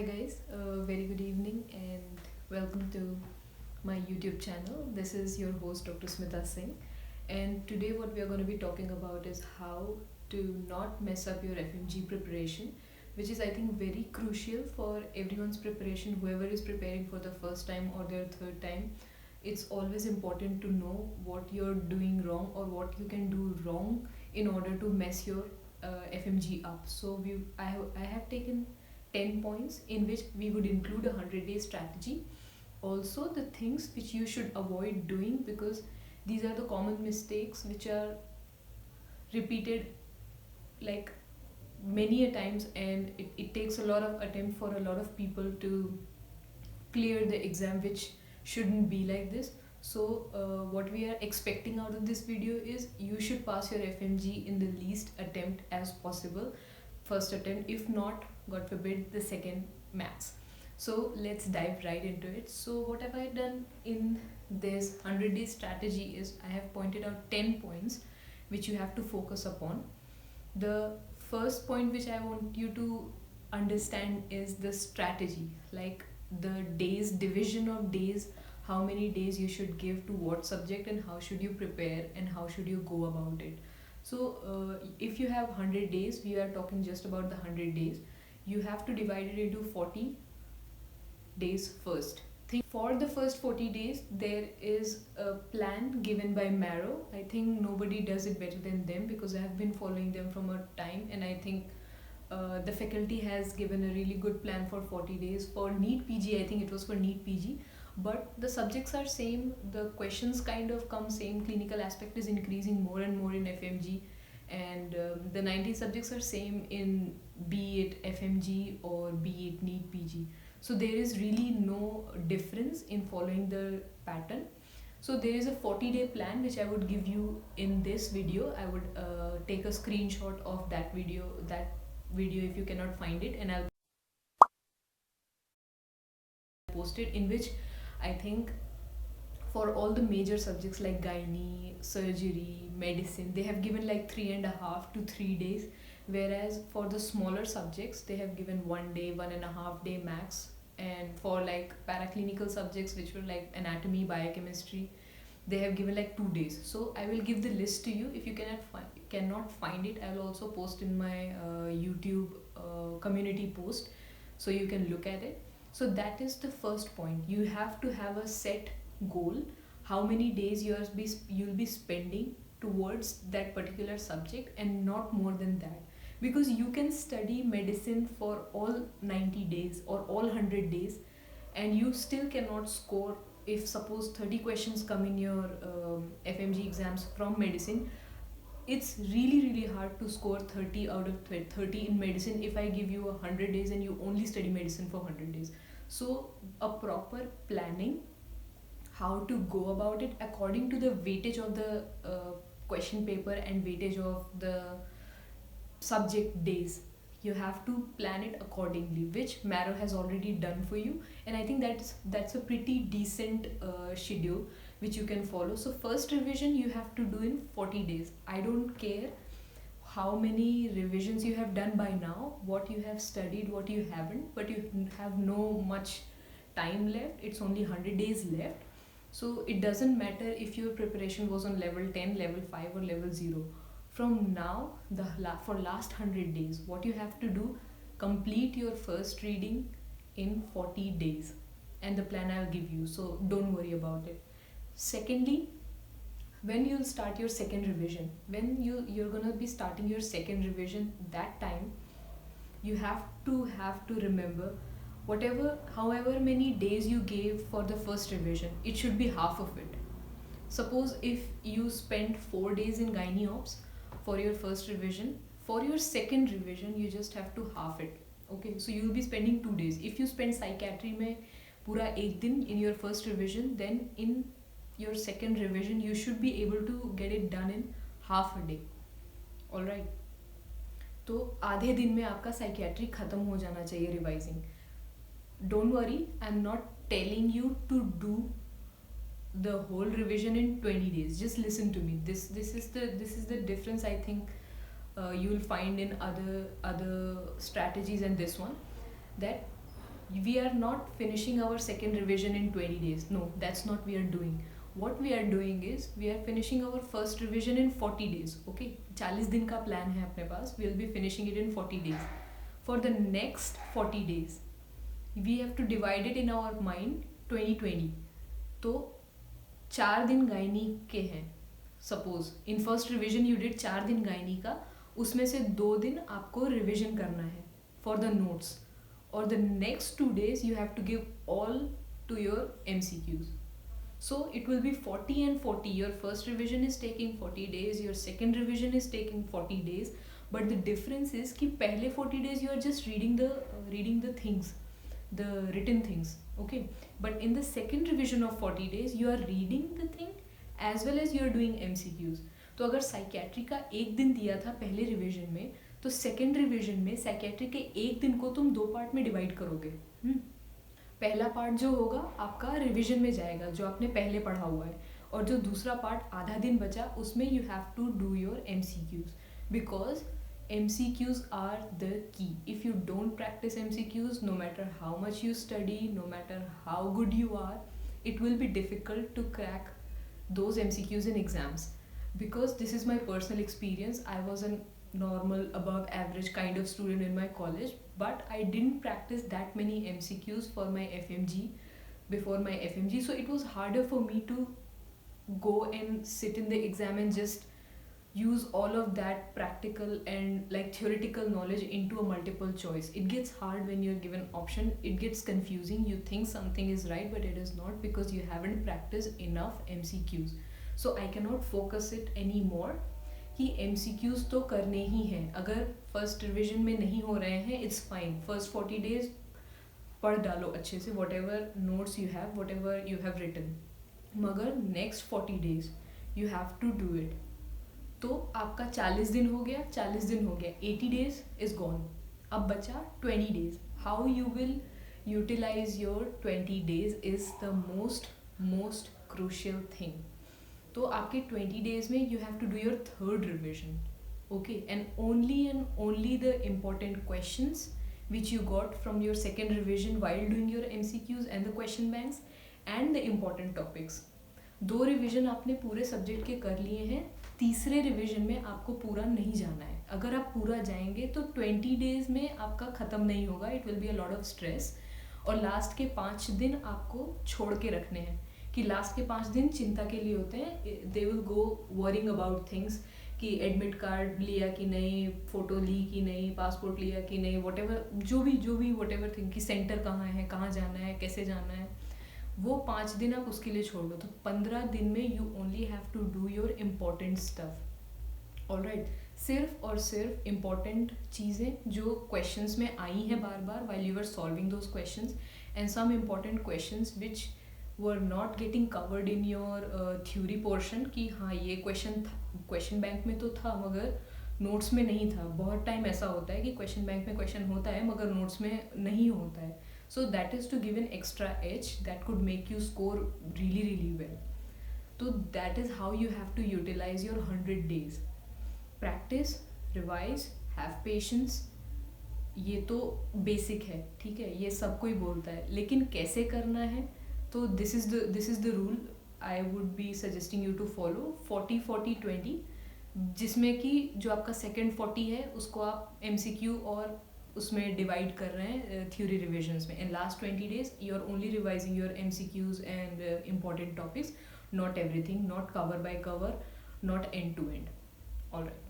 Hi guys, very good evening and welcome to my YouTube channel. This is your host Dr. Smita Singh, and today what we are going to be talking about is how to not mess up your FMG preparation, which is I think very crucial for everyone's preparation, whoever is preparing for the first time or their third time. It's always important to know what you're doing wrong or what you can do wrong in order to mess your FMG up. So I have taken 10 points in which we would include a 100-day strategy. Also, the things which you should avoid doing, because these are the common mistakes which are repeated like many a times, and it takes a lot of attempt for a lot of people to clear the exam, which shouldn't be like this. So what we are expecting out of this video is you should pass your FMG in the least attempt as possible, first attempt, if not, god forbid, the second max. So let's dive right into it. So what have I done in this 100-day strategy is I have pointed out 10 points which you have to focus upon. The first point which I want you to understand is the strategy, like the days, division of days, how many days you should give to what subject, and how should you prepare, and how should you go about it. So if you have 100 days, we are talking just about the 100 days, you have to divide it into 40 days first. For the first 40 days, there is a plan given by Marrow. I think nobody does it better than them because I have been following them from a time, and I think the faculty has given a really good plan for 40 days. For NEET PG, I think it was for NEET PG, but the subjects are same, the questions kind of come same, clinical aspect is increasing more and more in FMG, and the 90 subjects are same in be it FMG or be it NEET PG. So there is really no difference in following the pattern. So there is a 40-day plan which I would give you in this video. I would take a screenshot of that video if you cannot find it, and I'll post it, in which I think for all the major subjects like gynae, surgery, medicine, they have given like 3.5 to 3 days, whereas for the smaller subjects they have given 1 day, 1.5 day max. And for like paraclinical subjects which were like anatomy, biochemistry, they have given like 2 days. So I will give the list to you. If you cannot find it, I will also post in my YouTube community post, so you can look at it. So that is the first point. You have to have a set goal, how many days you'll be spending towards that particular subject, and not more than that, because you can study medicine for all 90 days or all 100 days and you still cannot score. If suppose 30 questions come in your FMG exams from medicine, it's really hard to score 30 out of 30 in medicine if I give you 100 days and you only study medicine for 100 days. So a proper planning, how to go about it according to the weightage of the question paper and weightage of the subject days. You have to plan it accordingly, which Marrow has already done for you, and I think that's a pretty decent schedule which you can follow. So first revision you have to do in 40 days. I don't care how many revisions you have done by now, what you have studied, what you haven't, but you have no much time left. It's only 100 days left. So it doesn't matter if your preparation was on level 10, level 5 or level 0. From now, for last 100 days, what you have to do, complete your first reading in 40 days, and the plan I'll give you, so don't worry about it. Secondly, when you'll start your second revision, when you're gonna be starting your second revision, that time you have to remember, however many days you gave for the first revision, it should be half of it. Suppose if you spent 4 days in gynae ops for your first revision, for your second revision you just have to half it. Okay, so you will be spending 2 days. If you spend psychiatry mein pura ek din in your first revision, then in your second revision you should be able to get it done in half a day. All right, तो आधे दिन में आपका psychiatry खत्म हो जाना चाहिए revising. Don't worry, I'm not telling you to do the whole revision in 20 days. Just listen to me. This is the difference I think you will find in other strategies and this one, that We are not finishing our second revision in 20 days. No, that's not we are doing. What we are doing is we are finishing our first revision in 40 days. Okay, 40 दिन का plan है अपने पास. We'll be finishing it in 40 days. For the next 40 days we have to divide it in our mind 2020. तो 4 दिन gynae के हैं. Suppose in first revision you did 4 दिन gynae का, उसमें से 2 दिन आपको रिविजन करना है फॉर द नोट्स, और the next 2 days you have to give all to your MCQs. So it will be 40 and 40. Your first revision is taking 40 days, your second revision is taking 40 days, but the difference is कि पहले 40 days you are just reading the things, the written things, okay, but in the second revision of 40 days you are reading the thing as well as you are doing MCQs. तो अगर psychiatry का 1 दिन दिया था पहले revision में, तो second revision में साइकेट्री के 1 दिन को तुम 2 पार्ट में डिवाइड करोगे. पहला पार्ट जो होगा आपका रिवीजन में जाएगा जो आपने पहले पढ़ा हुआ है, और जो दूसरा पार्ट आधा दिन बचा उसमें you have to do your MCQs, because MCQs are the key. If you don't practise MCQs, no matter how much you study, no matter how good you are, it will be difficult to crack those MCQs in exams. Because this is my personal experience, I was a normal above average kind of student in my college, but I didn't practice that many MCQs for my Fmge before my Fmge, so it was harder for me to go and sit in the exam and just use all of that practical and like theoretical knowledge into a multiple choice. It gets hard when you're given option, it gets confusing, you think something is right but it is not, because you haven't practiced enough MCQs. So I cannot focus it anymore कि MCQs तो करने ही हैं. अगर first revision में नहीं हो रहे हैं इट्स फाइन, फर्स्ट 40 days पढ़ डालो अच्छे से, whatever notes you have, whatever you have written, मगर next 40 days you have to do it. तो आपका 40 दिन हो गया, 40 दिन हो गया, 80 days इज गॉन. अब बचा 20 days. How you will utilise your 20 days is the most crucial thing. तो आपके 20 days में you have to do your third revision, okay, and only the important questions which you got from your second revision while doing your MCQs and the question banks and the important topics. 2 revision आपने पूरे subject के कर लिए हैं, तीसरे revision में आपको पूरा नहीं जाना है. अगर आप पूरा जाएंगे तो 20 days में आपका ख़त्म नहीं होगा, it will be a lot of stress. और लास्ट के 5 दिन आपको छोड़ के रखने हैं कि लास्ट के 5 दिन चिंता के लिए होते हैं. They will go worrying about things कि एडमिट कार्ड लिया कि नहीं, फ़ोटो ली कि नहीं, पासपोर्ट लिया कि नहीं, वॉट एवर जो भी वॉट एवर थिंग कि सेंटर कहाँ है, कहाँ जाना है, कैसे जाना है, वो 5 दिन आप उसके लिए छोड़ दो. तो 15 दिन में you only have to do your important stuff. Alright, सिर्फ और सिर्फ इम्पॉर्टेंट चीज़ें जो क्वेश्चंस में आई हैं बार बार while you were solving those questions, and some important questions which were not getting covered in your theory portion कि हाँ ये क्वेश्चन बैंक में तो था मगर नोट्स में नहीं था. बहुत टाइम ऐसा होता है कि क्वेश्चन बैंक में क्वेश्चन होता है मगर नोट्स में नहीं होता है. So that is to give an extra edge that could make you score really well. So that is how you have to utilize your 100 days. Practice, revise, have patience. ये तो basic है, ठीक है, ये सब कोई बोलता है, लेकिन कैसे करना है तो this is the rule I would be suggesting you to follow. 40-40-20, जिसमें कि जो आपका सेकेंड 40 है उसको आप MCQ और उसमें डिवाइड कर रहे हैं थ्योरी रिविजन्स में. In last 20 days you are only revising your MCQs and important topics, not everything, not cover by cover, not end to end. Alright.